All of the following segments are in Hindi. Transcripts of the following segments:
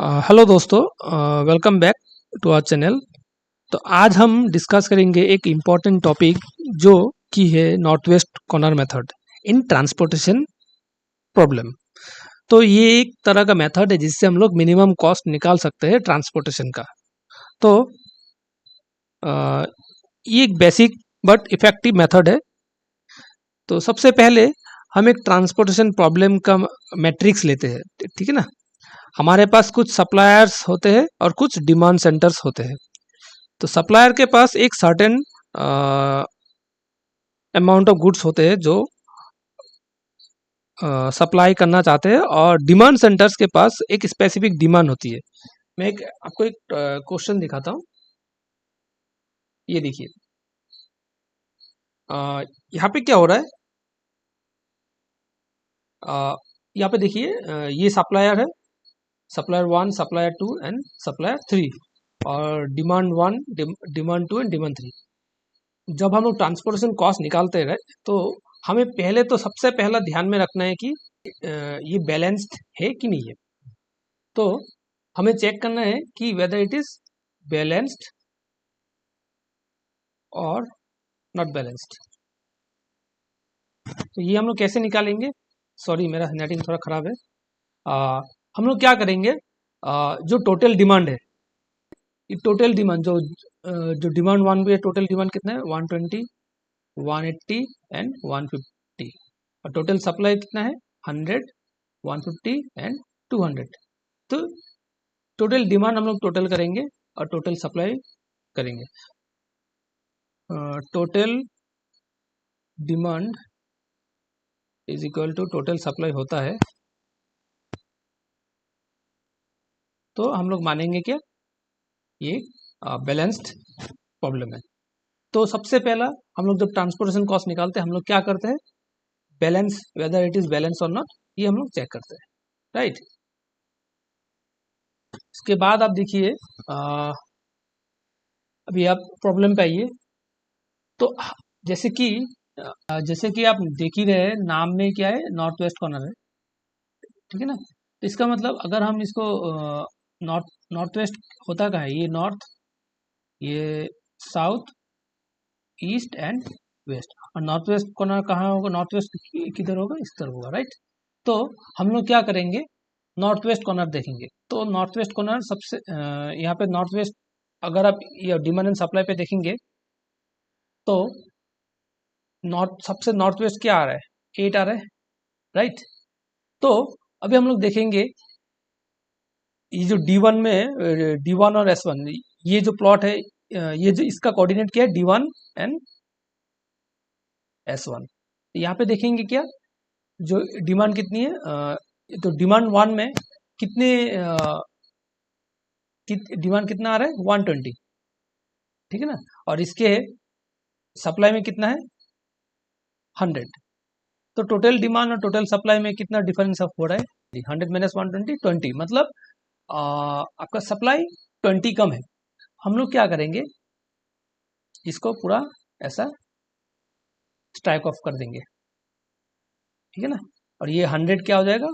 हेलो दोस्तों, welcome back to our channel. तो आज हम डिस्कस करेंगे एक इम्पॉर्टेंट टॉपिक जो कि है north west corner method in transportation problem. तो ये एक तरह का मेथड है जिससे हम लोग मिनिमम कॉस्ट निकाल सकते हैं ट्रांसपोर्टेशन का। तो ये एक बेसिक बट इफ़ेक्टिव मेथड है। तो सबसे पहले हम एक ट्रांसपोर्टेशन प्रॉब्लम का मैट्रिक्स लेते हैं, ठीक है ना। हमारे पास कुछ सप्लायर्स होते हैं और कुछ डिमांड सेंटर्स होते हैं। तो सप्लायर के पास एक सर्टेन अमाउंट ऑफ गुड्स होते हैं जो सप्लाई करना चाहते हैं, और डिमांड सेंटर्स के पास एक स्पेसिफिक डिमांड होती है। मैं आपको एक क्वेश्चन दिखाता हूँ। ये देखिए, यहाँ पे क्या हो रहा है। यहाँ पे देखिए, ये सप्लायर है, सप्लायर 1, सप्लायर 2 एंड सप्लायर 3, और डिमांड 1, डिमांड 2 एंड डिमांड 3। जब हम लोग ट्रांसपोर्टेशन कॉस्ट निकालते रहे तो हमें पहले तो सबसे पहला ध्यान में रखना है कि ये बैलेंस्ड है कि नहीं है। तो हमें चेक करना है कि वेदर इट इज बैलेंस्ड और नॉट बैलेंस्ड। तो ये हम लोग कैसे निकालेंगे। सॉरी, मेरा नेटिंग थोड़ा ख़राब है। हम लोग क्या करेंगे, जो टोटल डिमांड है, ये टोटल डिमांड जो डिमांड 1 भी है, टोटल डिमांड कितना है 120, 180 एंड 150, और टोटल सप्लाई कितना है 100, 150 एंड 200। तो टोटल डिमांड हम लोग टोटल करेंगे और टोटल सप्लाई करेंगे। Total demand is equal to total supply होता है। तो हम लोग मानेंगे क्या, ये बैलेंस्ड प्रॉब्लम है। तो सबसे पहला हम लोग जब ट्रांसपोर्टेशन कॉस्ट निकालते हैं, हम लोग क्या करते हैं, balance, whether it is balance और नॉट, ये हम लोग चेक करते हैं, राइट। इसके बाद आप देखिए, अभी आप प्रॉब्लम पे आइए। तो जैसे कि आप देख ही रहे हैं, नाम में क्या है, नॉर्थ वेस्ट कॉर्नर है, ठीक है ना। तो इसका मतलब अगर हम इसको नॉर्थ नॉर्थ वेस्ट होता का है, ये नॉर्थ, ये साउथ, ईस्ट एंड वेस्ट, और नॉर्थ वेस्ट कॉर्नर कहाँ होगा, नॉर्थ वेस्ट किधर होगा, इस तरफ होगा, राइट। तो हम लोग क्या करेंगे, नॉर्थ वेस्ट कॉर्नर देखेंगे। तो नॉर्थ वेस्ट कॉर्नर सबसे यहाँ पे नॉर्थ वेस्ट, अगर आप ये डिमांड एंड सप्लाई पे देखेंगे तो नॉर्थ, सबसे नॉर्थ वेस्ट क्या आ रहा है, 8 आ रहा है, राइट। तो अभी हम लोग देखेंगे, ये जो D1 में, D1 और S1, ये जो प्लॉट है, ये जो इसका कोऑर्डिनेट क्या है, D1 एंड S1। यहाँ पे देखेंगे क्या, जो डिमांड कितनी है, तो डिमांड 1 में कितने डिमांड कितना आ रहा है 120, ठीक है ना। और इसके सप्लाई में कितना है 100। तो टोटल डिमांड और टोटल सप्लाई में कितना डिफरेंस ऑफ हो रहा है, 100 माइनस 120, 20, मतलब आपका सप्लाई 20 कम है। हम लोग क्या करेंगे, इसको पूरा ऐसा स्ट्राइक ऑफ कर देंगे, ठीक है ना। और ये 100 क्या हो जाएगा,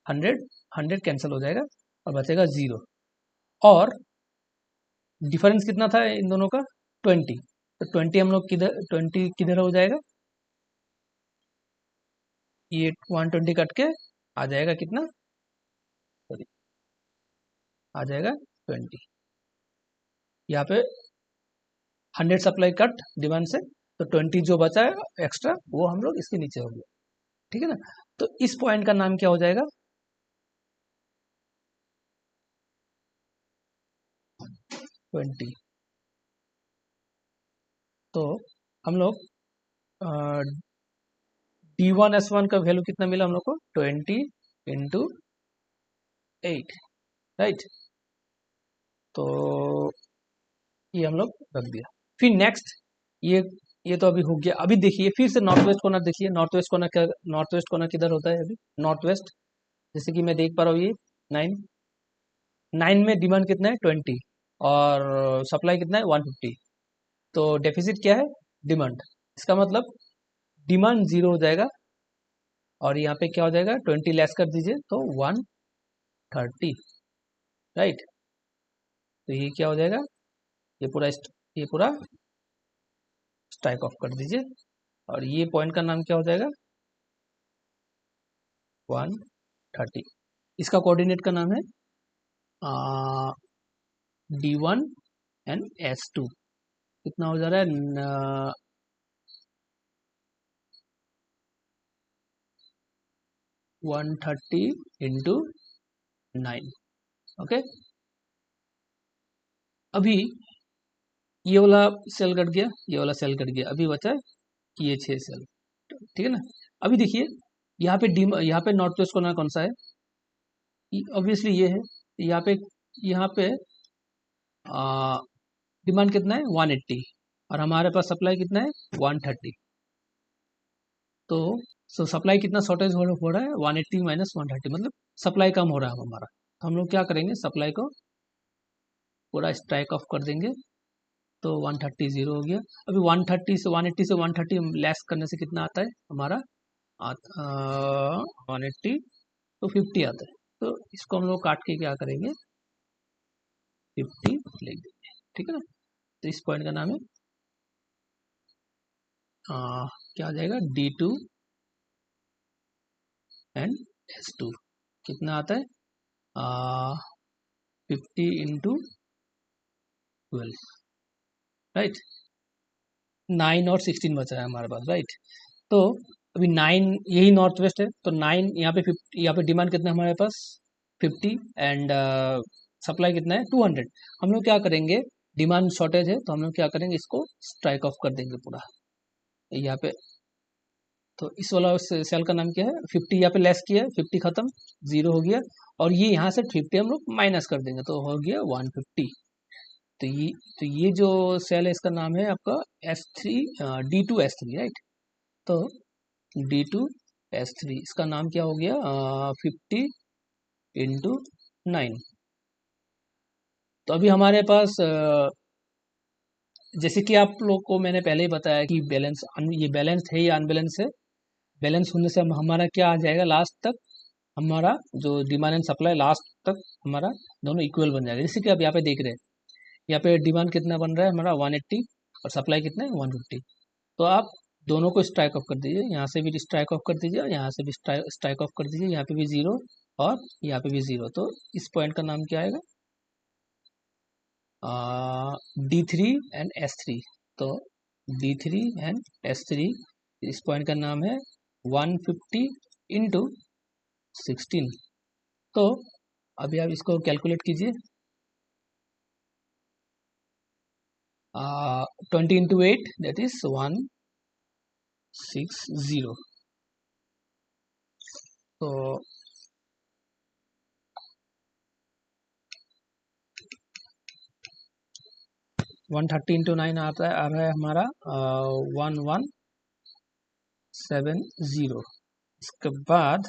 100 100 कैंसिल हो जाएगा और बचेगा 0। और डिफरेंस कितना था इन दोनों का, 20। तो 20 हम लोग किधर, 20 किधर हो जाएगा, ये 120 कट के आ जाएगा कितना, सॉरी, आ जाएगा 20। यहाँ पे 100 सप्लाई कट डिमांड से, तो 20 जो बचा है एक्स्ट्रा, वो हम लोग इसके नीचे हो गया, ठीक है ना। तो इस पॉइंट का नाम क्या हो जाएगा, 20। तो हम लोग D1S1 का वैल्यू कितना मिला हम लोग को, 20 इंटू 8, राइट। तो ये हम लोग रख दिया। फिर नेक्स्ट, ये तो अभी हो गया। अभी देखिए फिर से नॉर्थ वेस्ट कॉर्नर देखिए, नॉर्थ वेस्ट कॉर्नर क्या, नॉर्थ वेस्ट कॉर्नर किधर होता है अभी, नॉर्थ वेस्ट। जैसे कि मैं देख पा रहा हूँ, ये 9, 9 में डिमांड कितना है 20, और सप्लाई कितना है 150। तो डेफिसिट क्या है, डिमांड। इसका मतलब डिमांड 0 हो जाएगा, और यहाँ पे क्या हो जाएगा, 20 लेस कर दीजिए तो 130, राइट। तो ये क्या हो जाएगा, ये पूरा स्ट्राइक ऑफ कर दीजिए, और ये पॉइंट का नाम क्या हो जाएगा, 130। इसका कोऑर्डिनेट का नाम है D1 एंड S2। कितना हो जा रहा है, 130 इंटू 9। ओके, अभी ये वाला सेल कट गया, ये वाला सेल कट गया, अभी बचा है ये 6 सेल, ठीक है ना। अभी देखिए यहाँ पे नॉर्थ वेस्ट कॉर्नर कौन सा है, ऑब्वियसली ये है। यहाँ पे डिमांड कितना है 180, और हमारे पास सप्लाई कितना है 130। तो सप्लाई कितना शॉर्टेज हो रहा है, 180 माइनस 130, मतलब सप्लाई कम हो रहा है हमारा। तो हम लोग क्या करेंगे, सप्लाई को पूरा स्ट्राइक ऑफ कर देंगे, तो 130 जीरो हो गया। अभी 180 से 130 लेस करने से कितना आता है हमारा, 180 तो 50 आता है। तो इसको हम लोग काट के क्या करेंगे, 50 लिख देंगे, ठीक है ना। तो इस पॉइंट का नाम है क्या आ जाएगा, D2 एंड S2। कितना आता है, 50 इंटू 12, राइट। 9 और 16 बचा है हमारे पास, राइट। तो अभी 9 यही नॉर्थ वेस्ट है, तो 9 यहाँ पे 50, यहाँ पे डिमांड कितना है हमारे पास 50, एंड सप्लाई कितना है 200। हम लोग क्या करेंगे, डिमांड शॉर्टेज है, तो हम लोग क्या करेंगे, इसको स्ट्राइक ऑफ कर देंगे पूरा यहाँ पे। तो इस वाला सेल का नाम क्या है, 50 यहाँ पे लेस किया है, 50 खत्म, जीरो हो गया, और ये यहाँ से 50 हम लोग माइनस कर देंगे, तो हो गया 150। तो ये जो सेल है इसका नाम है आपका S3, D2 S3, राइट। तो D2 S3 इसका नाम क्या हो गया, 50 इंटू 9। तो अभी हमारे पास जैसे कि आप लोग को मैंने पहले ही बताया कि ये बैलेंस है या अनबैलेंस है। बैलेंस होने से हमारा क्या आ जाएगा, लास्ट तक हमारा जो डिमांड एंड सप्लाई लास्ट तक हमारा दोनों इक्वल बन जाएगा। जैसे कि आप यहाँ पे देख रहे हैं, यहाँ पे डिमांड कितना बन रहा है हमारा 180, और सप्लाई कितना है 150। तो आप दोनों को स्ट्राइक ऑफ कर दीजिए, यहाँ से भी स्ट्राइक ऑफ कर दीजिए, और यहाँ से भी स्ट्राइक ऑफ कर दीजिए, यहाँ पे भी जीरो और यहाँ पे भी जीरो। तो इस पॉइंट का नाम क्या आएगा, D3 एंड S3। तो D3 एंड S3, इस पॉइंट का नाम है 150 इंटू 16। तो अभी आप इसको कैलकुलेट कीजिए, 20 इंटू 8 दैट इज 160। तो 130 इंटू 9 आ रहा है हमारा 1170। इसके बाद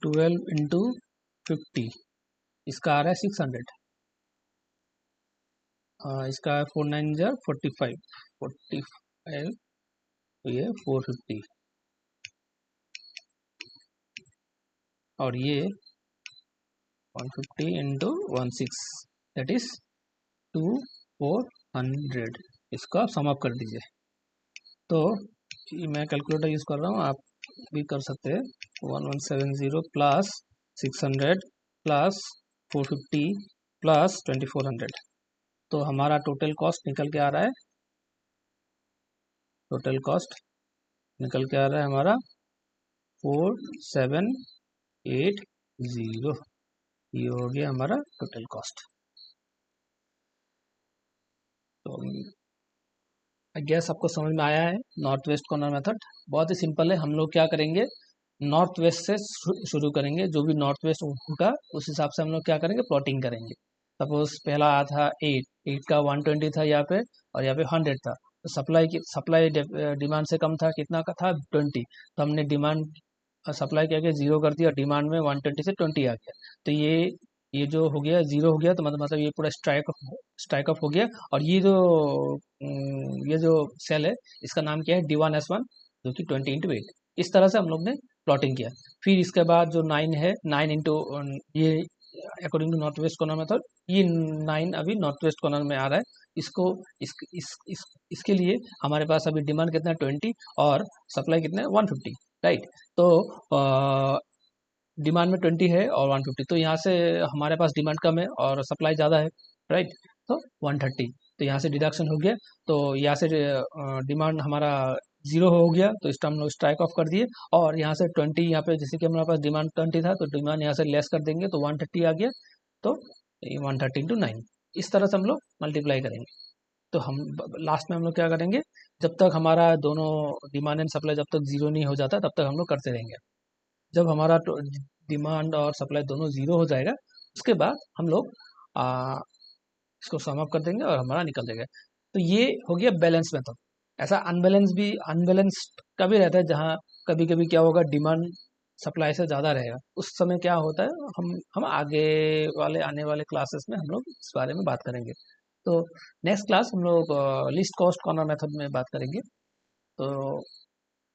12 इंटू 50, इसका आ रहा है 600। इसका 4 9 जा 45, 45, तो ये 450, और ये 150 इंटू 16 दैट इज 2400। इसको आप सम अप कर दीजिए। तो मैं कैलकुलेटर यूज़ कर रहा हूँ, आप भी कर सकते हैं। 1170 प्लस 600 प्लस 450 प्लस 2400, तो हमारा टोटल कॉस्ट निकल के आ रहा है, टोटल कॉस्ट निकल के आ रहा है हमारा 4780। ये हो गया हमारा टोटल कॉस्ट। तो आई गेस आपको समझ में आया है नॉर्थ वेस्ट कॉर्नर मेथड। बहुत ही सिंपल है। हम लोग क्या करेंगे, नॉर्थ वेस्ट से शुरू करेंगे, जो भी नॉर्थ वेस्ट होगा उस हिसाब से हम लोग क्या करेंगे, प्लॉटिंग करेंगे। सपोज पहला आया था 8 का 120 था यहाँ पे, और यहाँ पे 100 था। तो सप्लाई डिमांड से कम था, कितना का था 20। तो हमने डिमांड सप्लाई क्या किया, जीरो कर दिया, डिमांड में 120 से 20 आ गया। तो ये जो हो गया जीरो हो गया, तो मतलब ये पूरा स्ट्राइक ऑफ हो गया। और ये जो सेल है इसका नाम क्या है, D1S1, जो कि 20 इंटू 8। इस तरह से हम लोग ने प्लॉटिंग किया। फिर इसके बाद जो 9 है, 9 इंटू ये according to north west corner method, ये 9 अभी नॉर्थ वेस्ट कॉर्नर में आ रहा है। इसको इसके लिए हमारे पास अभी डिमांड कितना है 20 और सप्लाई कितना है 150, राइट। तो डिमांड में 20 है और 150, तो यहाँ से हमारे पास डिमांड कम है और सप्लाई ज़्यादा है, राइट। तो 130, तो यहाँ से डिडक्शन हो गया, तो यहाँ से डिमांड हमारा 0 हो गया, तो इस टाइम हम लोग स्ट्राइक ऑफ कर दिए। और यहाँ से 20, यहाँ पे जैसे कि हमारे पास डिमांड 20 था, तो डिमांड यहाँ से लेस कर देंगे, तो 130 आ गया। तो 130 × 9, इस तरह से हम लोग मल्टीप्लाई करेंगे। तो हम लास्ट में हम लोग क्या करेंगे, जब तक हमारा दोनों डिमांड एंड सप्लाई जब तक 0 नहीं हो जाता, तब तक हम लोग करते रहेंगे। जब हमारा डिमांड और सप्लाई दोनों 0 हो जाएगा, उसके बाद हम लोग इसको सम अप कर देंगे और हमारा निकल जाएगा। तो ये हो गया बैलेंस मेथड। ऐसा अनबैलेंस का भी रहता है, जहाँ कभी कभी क्या होगा, डिमांड सप्लाई से ज़्यादा रहेगा, उस समय क्या होता है, हम आगे वाले आने वाले क्लासेस में हम लोग इस बारे में बात करेंगे। तो नेक्स्ट क्लास हम लोग लीस्ट कॉस्ट कॉर्नर मेथड में बात करेंगे। तो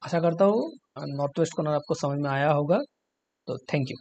आशा करता हूँ नॉर्थ वेस्ट कॉर्नर आपको समझ में आया होगा। तो थैंक यू।